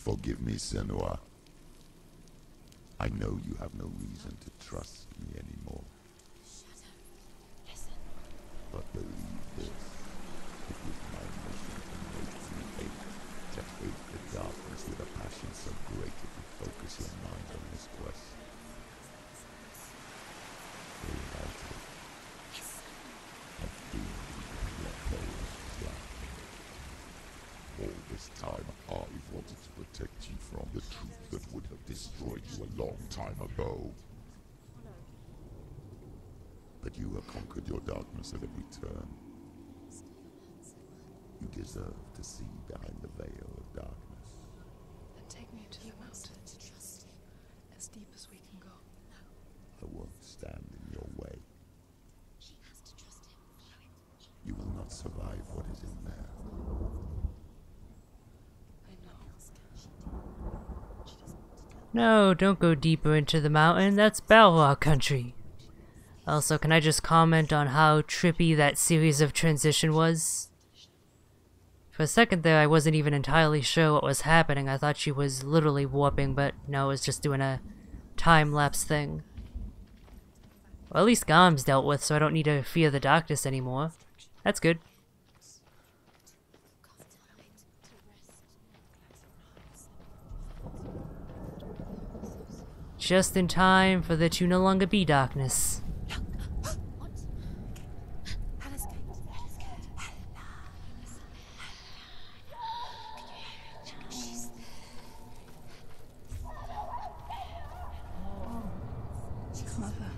Forgive me, Senua. I know you have no reason to trust me anymore. Listen. But believe this. It was my mission to make you hate. To hate the darkness with a passion so great it would focus your mind on this quest. Realize it. A demon your players black. All this time I wanted to protect you from the truth that would have destroyed you a long time ago. But you have conquered your darkness at every turn. You deserve to see behind the veil of darkness. Then take me to the mountain. As deep as we can go. I won't stand in your way. You will not survive what is in there. I know. No, don't go deeper into the mountain. That's Balrog country. Also, can I just comment on how trippy that series of transition was? For a second there, I wasn't even entirely sure what was happening. I thought she was literally warping, but no, it was just doing a time-lapse thing. Well, at least Gom's dealt with, so I don't need to fear the darkness anymore. That's good. Just in time for there to no longer be darkness. Mother,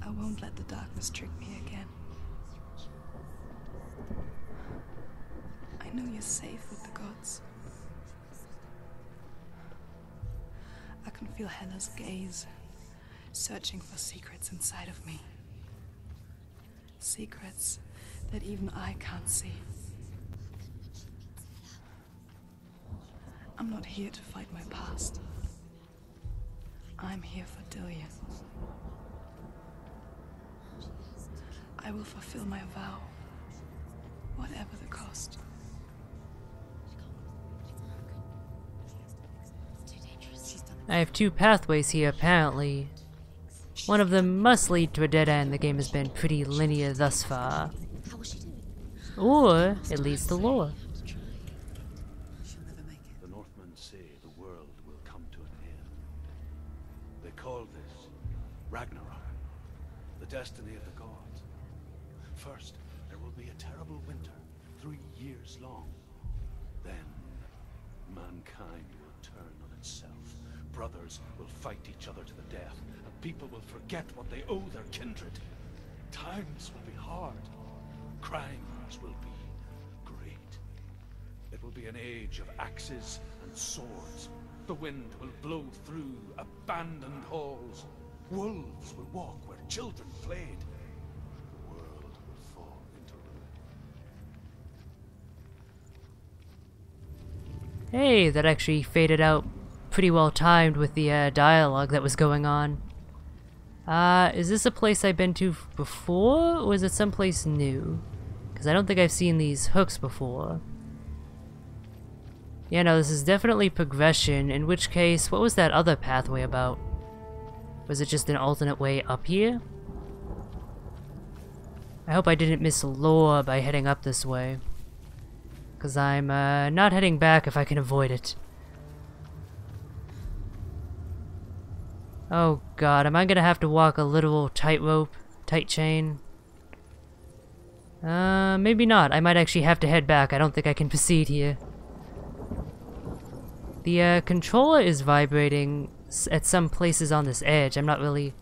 I won't let the darkness trick me again. I know you're safe with the gods. I can feel Hela's gaze, searching for secrets inside of me. Secrets that even I can't see. I'm not here to fight my past. I'm here for Dillion. I will fulfill my vow, whatever the cost. I have two pathways here, apparently. One of them must lead to a dead end. The game has been pretty linear thus far. Or it leads to lore. The Northmen say the world will come to an end. They call this Ragnarok, the destiny of the gods. First, there will be a terrible winter, 3 years long. Then, mankind will turn on itself. Brothers will fight each other to the death, and people will forget what they owe their kindred. Times will be hard. Crimes will be great. It will be an age of axes and swords. The wind will blow through abandoned halls. Wolves will walk where children played. The world will fall into ruin. Hey, that actually faded out pretty well timed with the dialogue that was going on. Is this a place I've been to before, or is it someplace new? Because I don't think I've seen these hooks before. Yeah, no, this is definitely progression, in which case, what was that other pathway about? Was it just an alternate way up here? I hope I didn't miss lore by heading up this way. Because I'm not heading back if I can avoid it. Oh god, am I gonna have to walk a literal tightrope, tight chain? Maybe not. I might actually have to head back. I don't think I can proceed here. The controller is vibrating at some places on this edge. I'm not really...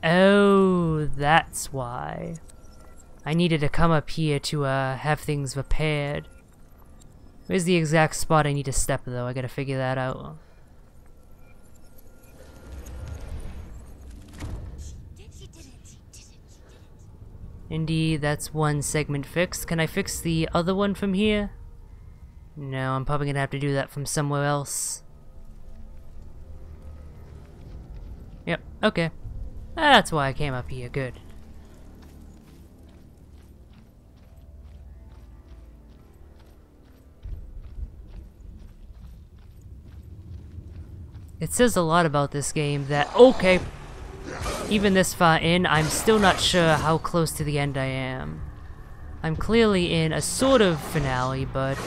Oh, that's why. I needed to come up here to have things repaired. Where's the exact spot I need to step though? I gotta figure that out. Indeed, that's one segment fixed. Can I fix the other one from here? No, I'm probably gonna have to do that from somewhere else. Yep, okay. That's why I came up here, good. It says a lot about this game that, okay, even this far in, I'm still not sure how close to the end I am. I'm clearly in a sort of finale, but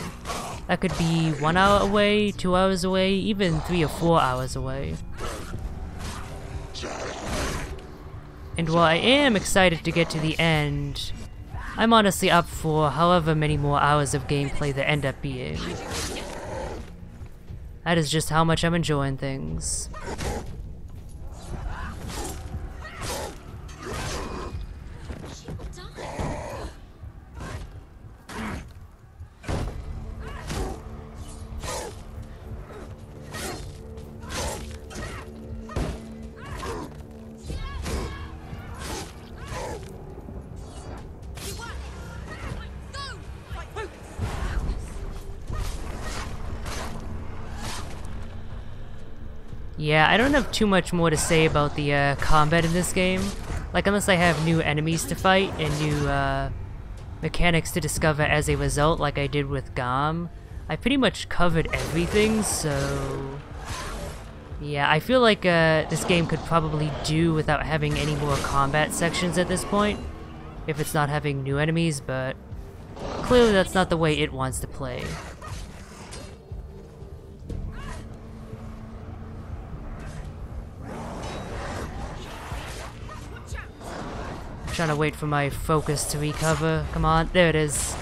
that could be 1 hour away, 2 hours away, even 3 or 4 hours away. And while I am excited to get to the end, I'm honestly up for however many more hours of gameplay there end up being. That is just how much I'm enjoying things. Yeah, I don't have too much more to say about the combat in this game. Like, unless I have new enemies to fight and new mechanics to discover as a result, like I did with GOM. I pretty much covered everything, so... yeah, I feel like this game could probably do without having any more combat sections at this point, if it's not having new enemies, but clearly that's not the way it wants to play. Trying to wait for my focus to recover. Come on, there it is.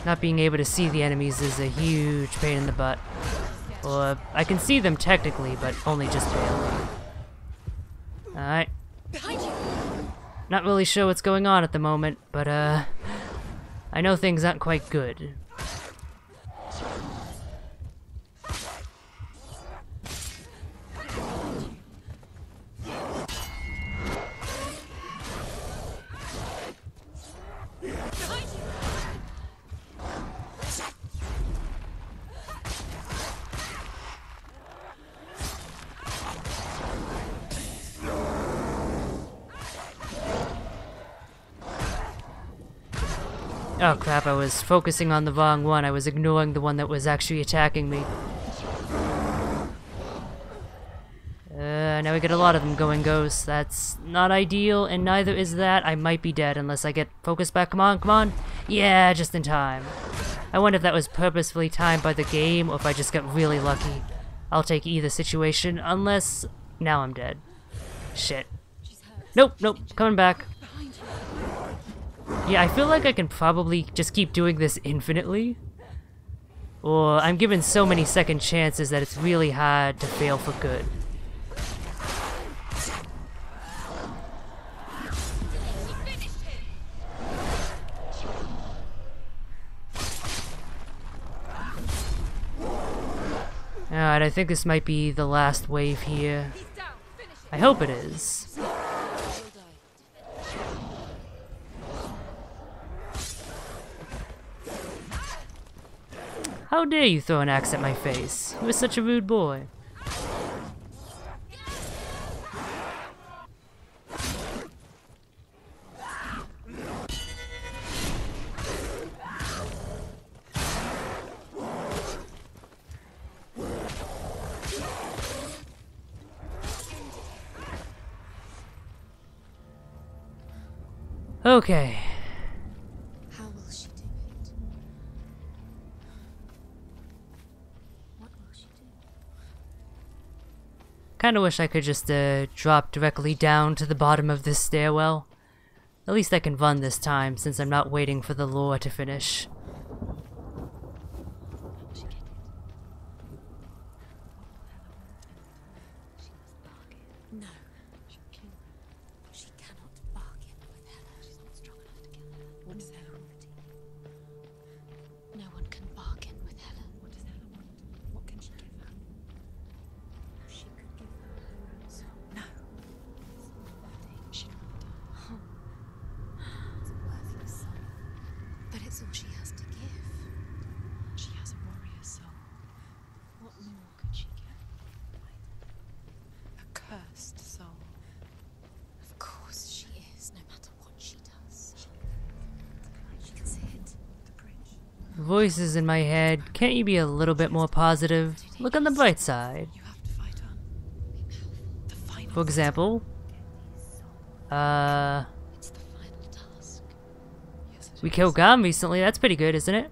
Not being able to see the enemies is a huge pain in the butt. Well, I can see them technically, but only just barely. Alright. Not really sure what's going on at the moment, but I know things aren't quite good. Oh crap, I was focusing on the wrong one. I was ignoring the one that was actually attacking me. Now we get a lot of them going ghosts. That's not ideal, and neither is that. I might be dead unless I get focused back. Come on, come on. Yeah, just in time. I wonder if that was purposefully timed by the game or if I just got really lucky. I'll take either situation, unless... now I'm dead. Shit. Nope, nope, coming back. Yeah, I feel like I can probably just keep doing this infinitely. Or I'm given so many second chances that it's really hard to fail for good. Alright, I think this might be the last wave here. I hope it is. How dare you throw an axe at my face? You were such a rude boy. Okay. How will she do it? What will she do? Kinda wish I could just drop directly down to the bottom of this stairwell. At least I can run this time, since I'm not waiting for the lore to finish. No. She cannot bargain with Hella. She's not strong enough to kill her. What does Hella want? No one can bargain with Hella. What does Hella want? What can she give her? She could give her her own soul. No. She'd rather die. It's a worthless soul. But it's all she has to give. She has a warrior soul. What more could she give? A cursed soul. Of course she is, no matter what she does. She can see it. The bridge. Voices in my head, can't you be a little bit more positive? look on the bright side. You have to fight on. The final For example, It's the final task. Yes, it we is. killed Gam recently. That's pretty good, isn't it?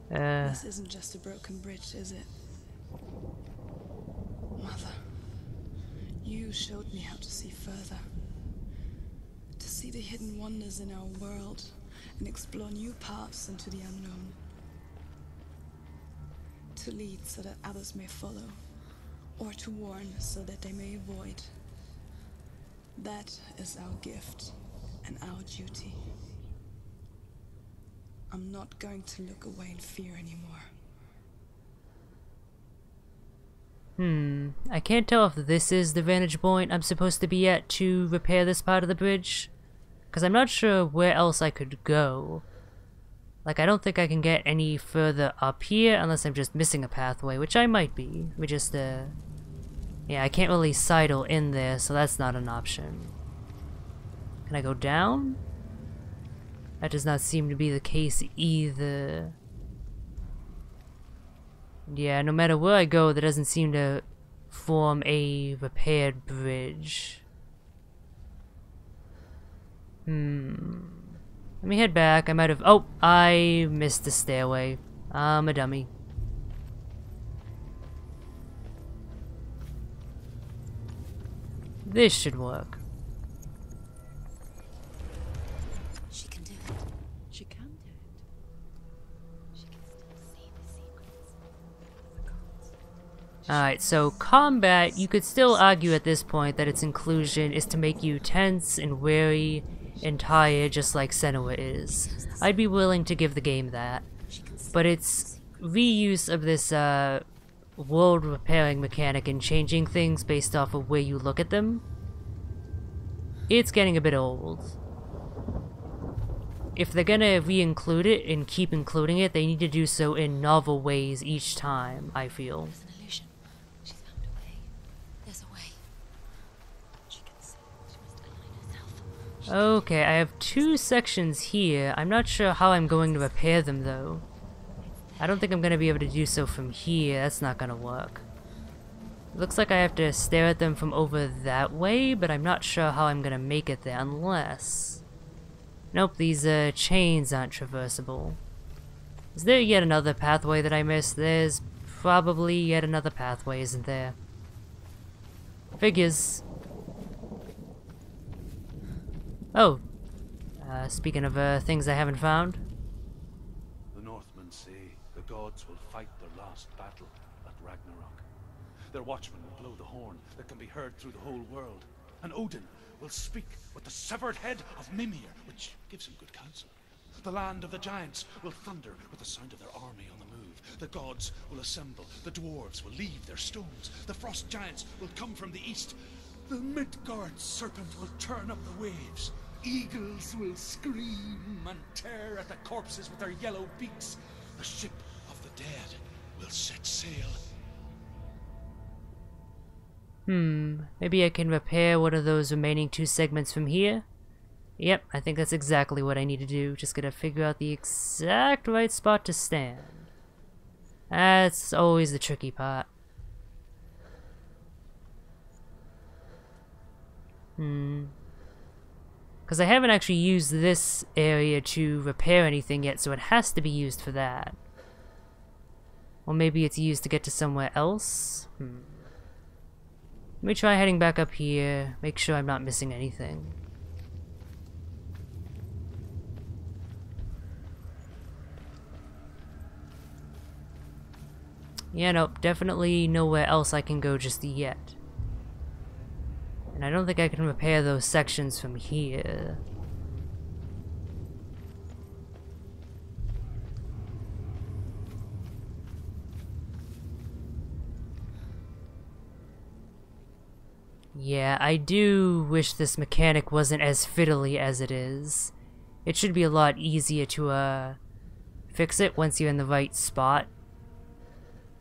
This isn't just a broken bridge, is it? Mother, you showed me how to see further. To see the hidden wonders in our world and explore new paths into the unknown. To lead so that others may follow, or to warn so that they may avoid. That is our gift and our duty. I'm not going to look away in fear anymore. I can't tell if this is the vantage point I'm supposed to be at to repair this part of the bridge. Because I'm not sure where else I could go. Like, I don't think I can get any further up here unless I'm just missing a pathway, which I might be. Let me just, yeah, I can't really sidle in there, so that's not an option. Can I go down? That does not seem to be the case either. Yeah, no matter where I go, there doesn't seem to form a repaired bridge. Let me head back. I might have... Oh, I missed the stairway. I'm a dummy. This should work. She can do it. She can do it. She can still see the secrets of the gods. Alright, so combat, you could still argue at this point that its inclusion is to make you tense and wary and tired just like Senua is. I'd be willing to give the game that. But its reuse of this world repairing mechanic and changing things based off of where you look at them, it's getting a bit old. If they're gonna re-include it and keep including it, they need to do so in novel ways each time, I feel. There's an illusion. She's found a way. There's a way. She can see. She must align herself. Okay, I have two sections here. I'm not sure how I'm going to repair them though. I don't think I'm going to be able to do so from here. That's not going to work. It looks like I have to stare at them from over that way, but I'm not sure how I'm going to make it there unless... Nope, these chains aren't traversable. Is there yet another pathway that I missed? There's probably yet another pathway, isn't there? Figures. Oh. Speaking of things I haven't found. The Northmen say the gods will fight their last battle at Ragnarok. Their watchmen will blow the horn that can be heard through the whole world. And Odin will speak with the severed head of Mimir, which gives him good counsel. The land of the giants will thunder with the sound of their army on the move. The gods will assemble. The dwarves will leave their stones. The frost giants will come from the east. The Midgard serpent will turn up the waves. Eagles will scream and tear at the corpses with their yellow beaks. The ship of the dead will set sail. Maybe I can repair one of those remaining two segments from here? Yep, I think that's exactly what I need to do. Just gotta figure out the exact right spot to stand. That's always the tricky part. Because I haven't actually used this area to repair anything yet, so it has to be used for that. Or maybe it's used to get to somewhere else? Let me try heading back up here, make sure I'm not missing anything. Yeah, nope, definitely nowhere else I can go just yet. And I don't think I can repair those sections from here. Yeah, I do wish this mechanic wasn't as fiddly as it is. It should be a lot easier to, fix it once you're in the right spot.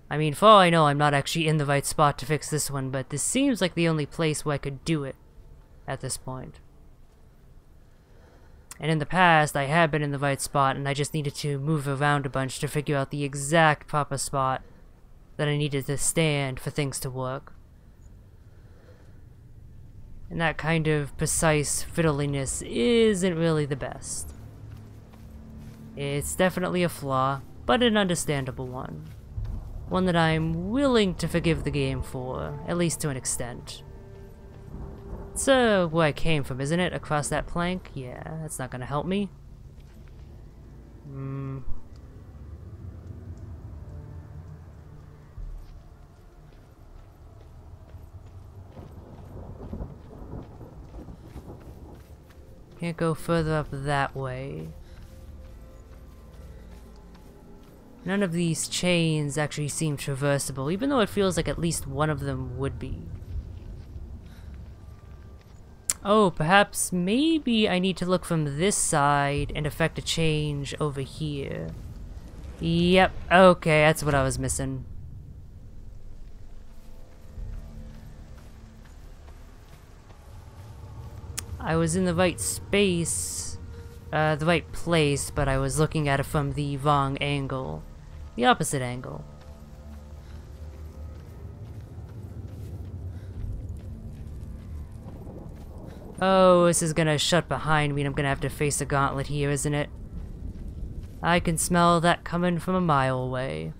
I mean, for all I know, I'm not actually in the right spot to fix this one, but this seems like the only place where I could do it at this point. And in the past, I had been in the right spot, and I just needed to move around a bunch to figure out the exact proper spot that I needed to stand for things to work. And that kind of precise fiddliness isn't really the best. It's definitely a flaw, but an understandable one. One that I'm willing to forgive the game for, at least to an extent. It's where I came from, isn't it? Across that plank? Yeah, that's not gonna help me. Can't go further up that way. None of these chains actually seem traversable, even though it feels like at least one of them would be. Oh, perhaps maybe I need to look from this side and effect a change over here. Yep, okay, that's what I was missing. I was in the right space, the right place, but I was looking at it from the wrong angle. The opposite angle. Oh, this is gonna shut behind me and I'm gonna have to face a gauntlet here, isn't it? I can smell that coming from a mile away.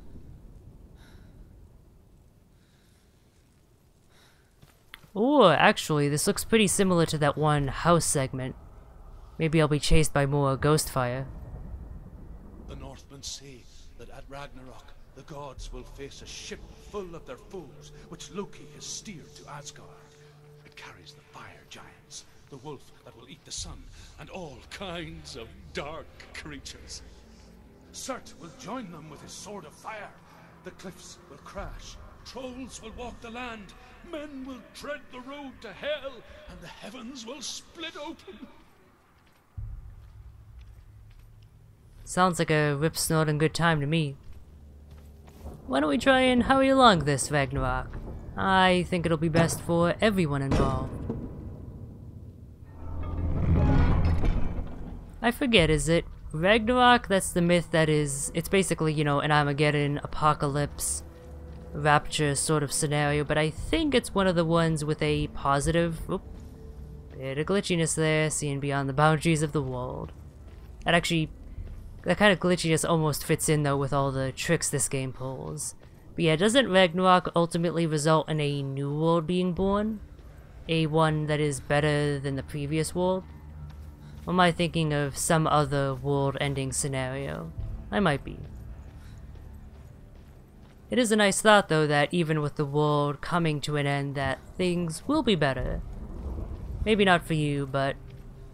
Oh, actually, this looks pretty similar to that one house segment. Maybe I'll be chased by more ghost fire. The Northmen say that at Ragnarok, the gods will face a ship full of their foes, which Loki has steered to Asgard. It carries the fire giants, the wolf that will eat the sun, and all kinds of dark creatures. Surt will join them with his sword of fire. The cliffs will crash, trolls will walk the land, men will tread the road to hell, and the heavens will split open. Sounds like a rip-snorting good time to me. Why don't we try and hurry along this Ragnarok? I think it'll be best for everyone involved. I forget, is it Ragnarok? That's the myth that is, it's basically, you know, an Armageddon, apocalypse, rapture sort of scenario, but I think it's one of the ones with a positive, bit of glitchiness there, seeing beyond the boundaries of the world. That kind of glitchiness almost fits in though with all the tricks this game pulls. But yeah, doesn't Ragnarok ultimately result in a new world being born? A one that is better than the previous world? Or am I thinking of some other world-ending scenario? I might be. It is a nice thought though that even with the world coming to an end that things will be better. Maybe not for you, but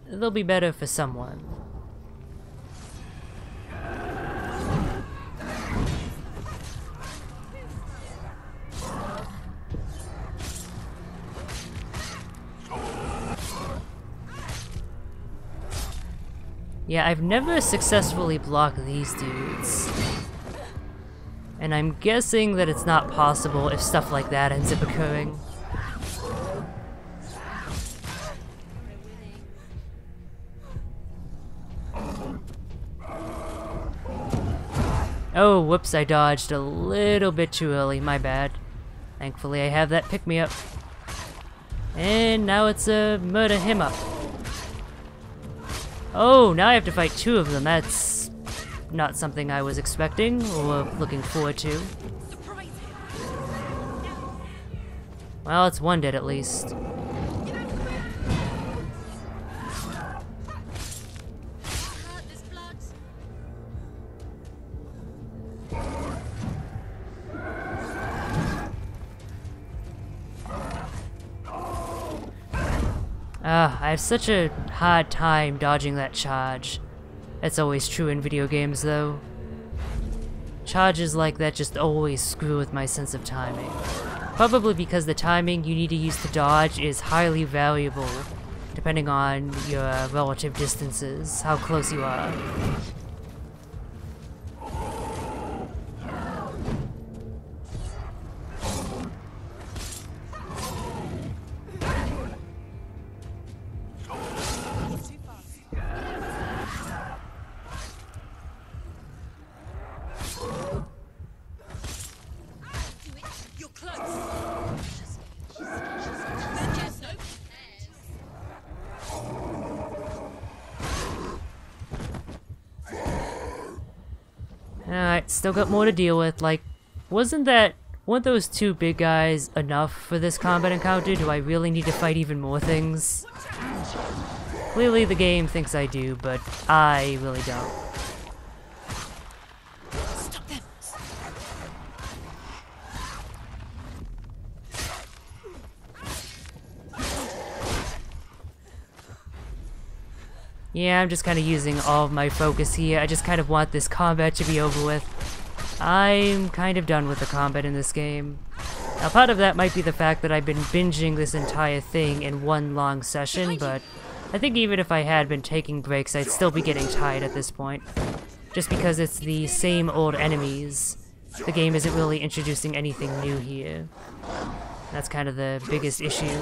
they'll be better for someone. Yeah, I've never successfully blocked these dudes. And I'm guessing that it's not possible if stuff like that ends up occurring. Oh, whoops, I dodged a little bit too early, my bad. Thankfully I have that pick-me-up. And now it's a murder him up. Oh, now I have to fight two of them. That's not something I was expecting or looking forward to. Well, it's one dead at least. I have such a hard time dodging that charge. That's always true in video games though. Charges like that just always screw with my sense of timing. Probably because the timing you need to use to dodge is highly variable, depending on your relative distances, how close you are. Alright, still got more to deal with. Like, weren't those two big guys enough for this combat encounter? Do I really need to fight even more things? Clearly the game thinks I do, but I really don't. Stop them! Yeah, I'm just kind of using all of my focus here. I just kind of want this combat to be over with. I'm kind of done with the combat in this game. Now, part of that might be the fact that I've been binging this entire thing in one long session, but I think even if I had been taking breaks, I'd still be getting tired at this point. Just because it's the same old enemies. The game isn't really introducing anything new here. That's kind of the biggest issue.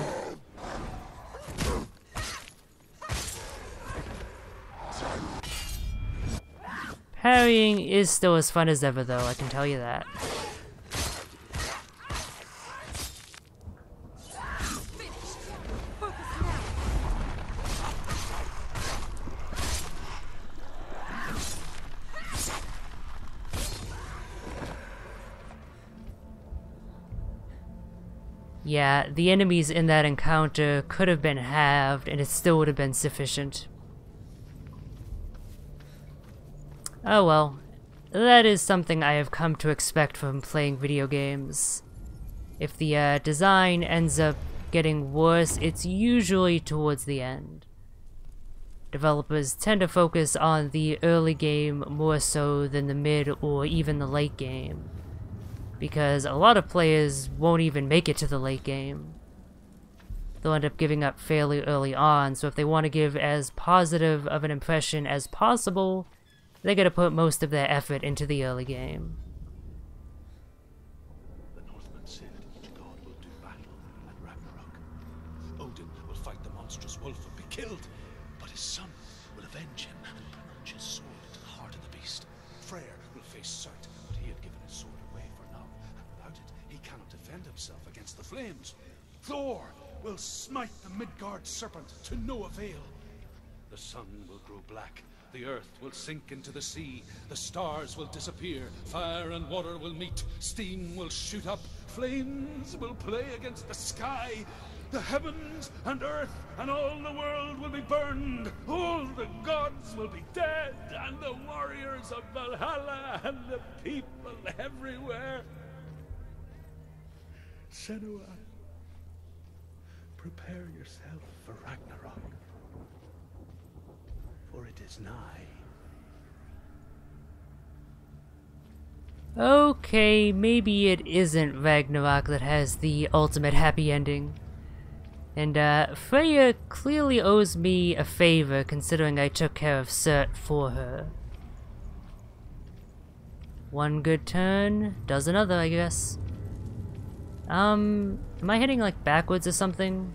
Parrying is still as fun as ever, though, I can tell you that. Yeah, the enemies in that encounter could have been halved, and it still would have been sufficient. Oh well, that is something I have come to expect from playing video games. If the design ends up getting worse, it's usually towards the end. Developers tend to focus on the early game more so than the mid or even the late game, because a lot of players won't even make it to the late game. They'll end up giving up fairly early on, so if they want to give as positive of an impression as possible, they gotta put most of their effort into the early game. The Northmen said each god will do battle at Ragnarok. Odin will fight the monstrous wolf and be killed, but his son will avenge him and plunge his sword into the heart of the beast. Freyr will face Surt, but he had given his sword away for now, and without it, he cannot defend himself against the flames. Thor will smite the Midgard serpent to no avail. The sun will grow black. The earth will sink into the sea, the stars will disappear, fire and water will meet, steam will shoot up, flames will play against the sky, the heavens and earth and all the world will be burned, all the gods will be dead, and the warriors of Valhalla and the people everywhere. Senua, prepare yourself for Ragnarok. For it is nigh. Okay, maybe it isn't Ragnarok that has the ultimate happy ending. And Freya clearly owes me a favor considering I took care of Surt for her. One good turn does another, I guess. Am I heading like backwards or something?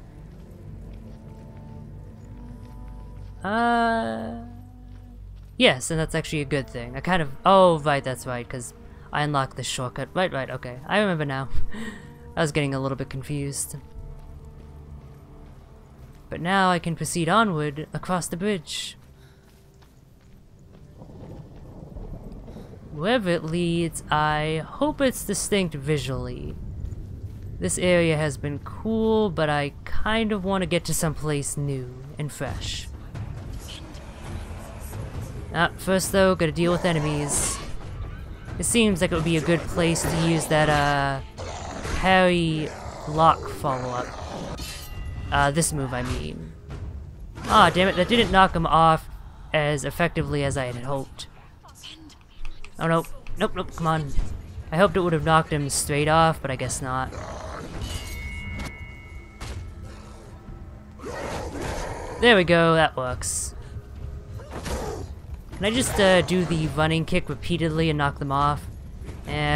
Yes, and that's actually a good thing. I kind of... Oh, right, that's right, because I unlocked this shortcut. Right, okay. I remember now. I was getting a little bit confused. But now I can proceed onward across the bridge. Wherever it leads, I hope it's distinct visually. This area has been cool, but I kind of want to get to someplace new and fresh. First though, gotta deal with enemies. It seems like it would be a good place to use that, parry block follow-up. This move, I mean. Ah, damn it, that didn't knock him off as effectively as I had hoped. Oh, no. Nope, come on. I hoped it would have knocked him straight off, but I guess not. There we go, that works. Can I just do the running kick repeatedly and knock them off?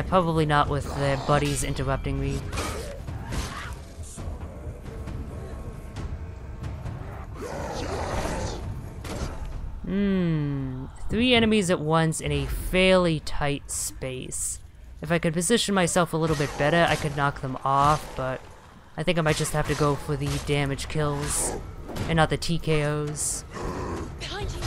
Probably not with their buddies interrupting me. Three enemies at once in a fairly tight space. If I could position myself a little bit better, I could knock them off, but I think I might just have to go for the damage kills and not the TKOs. Behind you!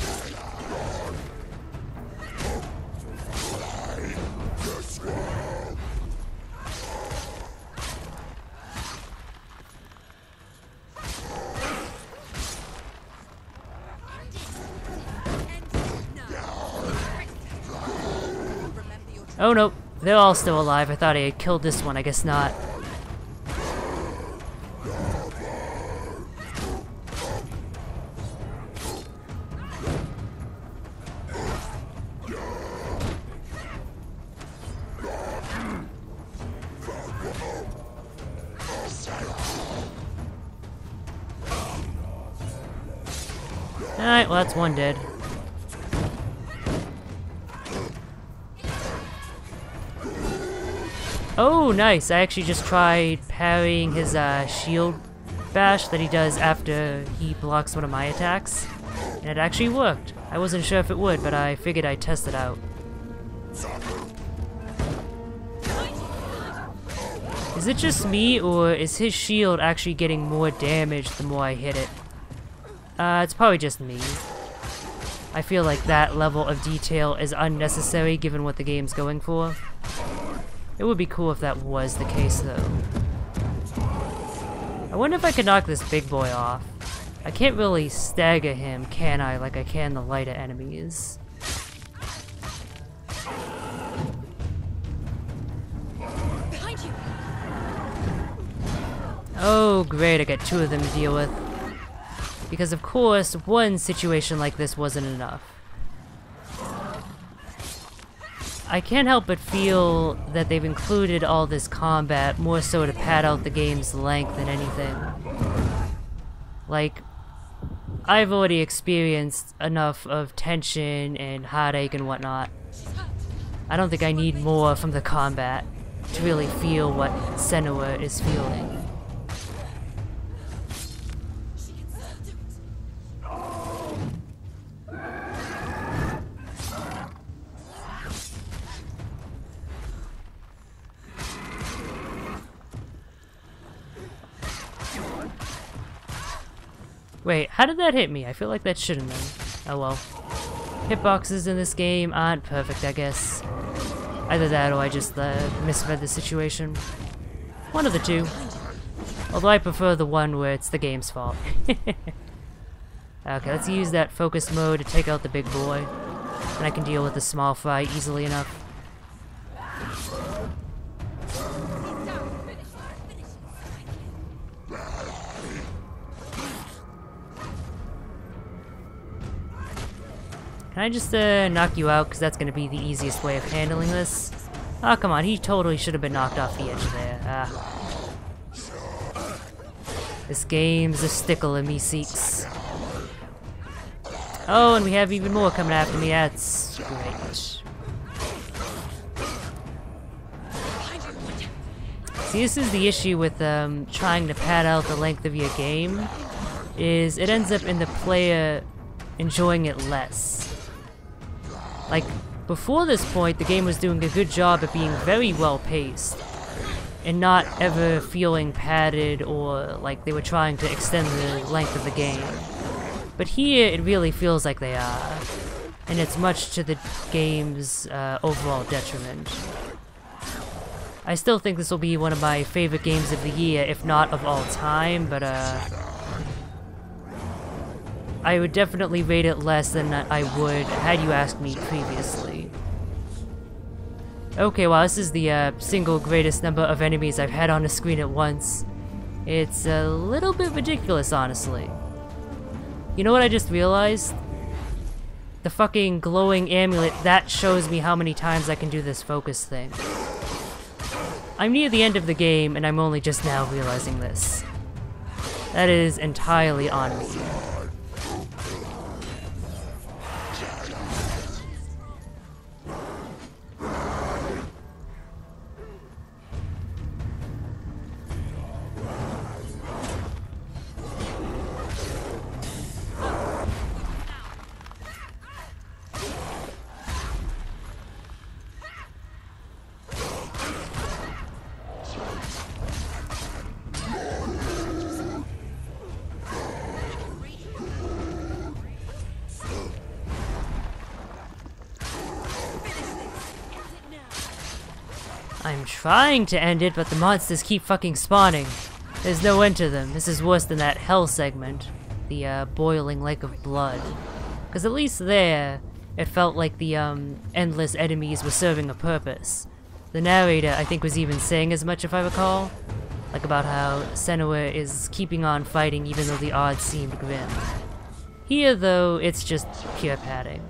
Oh no, they're all still alive. I thought I had killed this one, I guess not. Alright, well that's one dead. Oh, nice! I actually just tried parrying his shield bash that he does after he blocks one of my attacks. And it actually worked. I wasn't sure if it would, but I figured I'd test it out. Is it just me, or is his shield actually getting more damage the more I hit it? It's probably just me. I feel like that level of detail is unnecessary given what the game's going for. It would be cool if that was the case, though. I wonder if I could knock this big boy off. I can't really stagger him, can I, like I can the lighter enemies. Behind you. Oh, great, I got two of them to deal with. Because of course, one situation like this wasn't enough. I can't help but feel that they've included all this combat more so to pad out the game's length than anything. Like, I've already experienced enough of tension and heartache and whatnot. I don't think I need more from the combat to really feel what Senua is feeling. Wait, how did that hit me? I feel like that shouldn't have. Oh well. Hitboxes in this game aren't perfect, I guess. Either that or I just misread the situation. One of the two. Although I prefer the one where it's the game's fault. Okay, let's use that focus mode to take out the big boy. And I can deal with the small fry easily enough. Can I just knock you out, because that's going to be the easiest way of handling this? Oh, come on, he totally should have been knocked off the edge there. This game's a stickler, me seeks. Oh, and we have even more coming after me, that's great. See, this is the issue with trying to pad out the length of your game, is it ends up in the player enjoying it less. Like, before this point, the game was doing a good job at being very well paced and not ever feeling padded or like they were trying to extend the length of the game. But here, it really feels like they are, and it's much to the game's overall detriment. I still think this will be one of my favorite games of the year, if not of all time, but I would definitely rate it less than I would had you asked me previously. Okay, well, this is the single greatest number of enemies I've had on the screen at once. It's a little bit ridiculous, honestly. You know what I just realized? The fucking glowing amulet, that shows me how many times I can do this focus thing. I'm near the end of the game, and I'm only just now realizing this. That is entirely on me. I'm trying to end it, but the monsters keep fucking spawning. There's no end to them. This is worse than that hell segment. The boiling lake of blood. Because at least there, it felt like the endless enemies were serving a purpose. The narrator, I think, was even saying as much, if I recall. Like about how Senua is keeping on fighting even though the odds seemed grim. Here, though, it's just pure padding.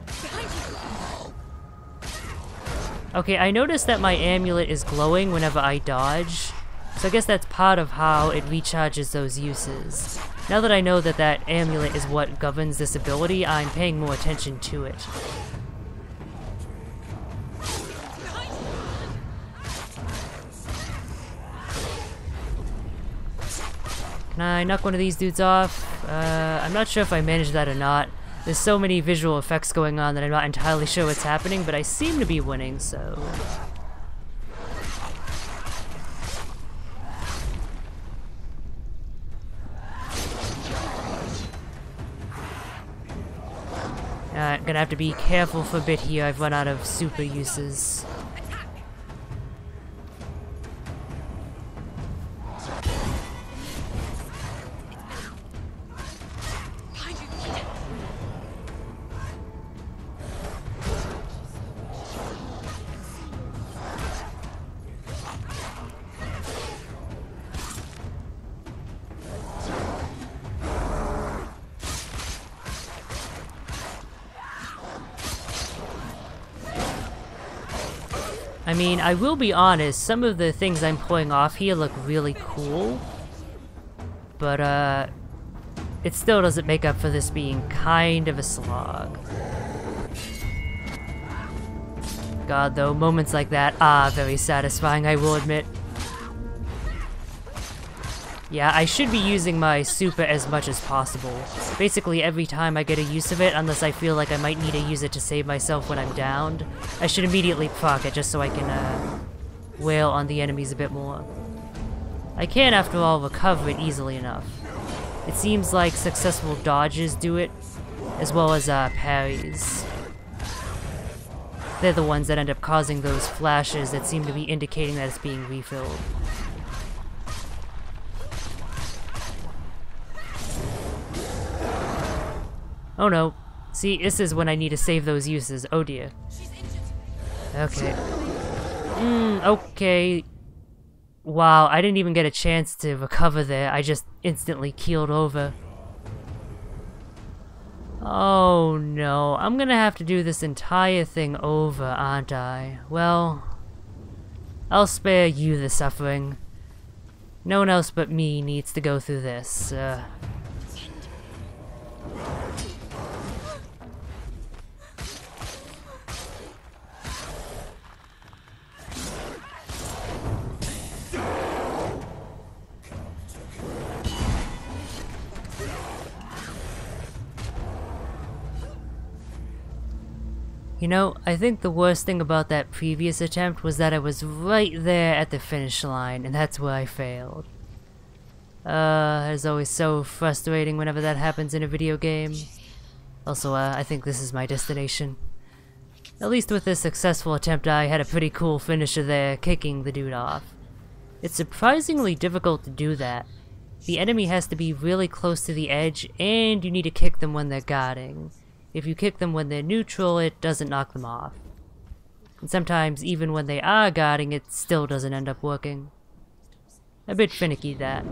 Okay, I noticed that my amulet is glowing whenever I dodge, so I guess that's part of how it recharges those uses. Now that I know that that amulet is what governs this ability, I'm paying more attention to it. Can I knock one of these dudes off? I'm not sure if I managed that or not. There's so many visual effects going on that I'm not entirely sure what's happening, but I seem to be winning, so... I'm gonna have to be careful for a bit here. I've run out of super uses. I mean, I will be honest, some of the things I'm pulling off here look really cool, but it still doesn't make up for this being kind of a slog. God, though, moments like that are very satisfying, I will admit. Yeah, I should be using my super as much as possible. Basically every time I get a use of it, unless I feel like I might need to use it to save myself when I'm downed, I should immediately proc it just so I can wail on the enemies a bit more. I can, after all, recover it easily enough. It seems like successful dodges do it, as well as parries. They're the ones that end up causing those flashes that seem to be indicating that it's being refilled. Oh no. See, this is when I need to save those uses. Oh dear. Okay. Okay. Wow, I didn't even get a chance to recover there. I just instantly keeled over. Oh no. I'm gonna have to do this entire thing over, aren't I? Well, I'll spare you the suffering. No one else but me needs to go through this. You know, I think the worst thing about that previous attempt was that I was right there at the finish line, and that's where I failed. It's always so frustrating whenever that happens in a video game. Also, I think this is my destination. At least with this successful attempt, I had a pretty cool finisher there, kicking the dude off. It's surprisingly difficult to do that. The enemy has to be really close to the edge, and you need to kick them when they're guarding. If you kick them when they're neutral, it doesn't knock them off. And sometimes, even when they are guarding, it still doesn't end up working. A bit finicky, that.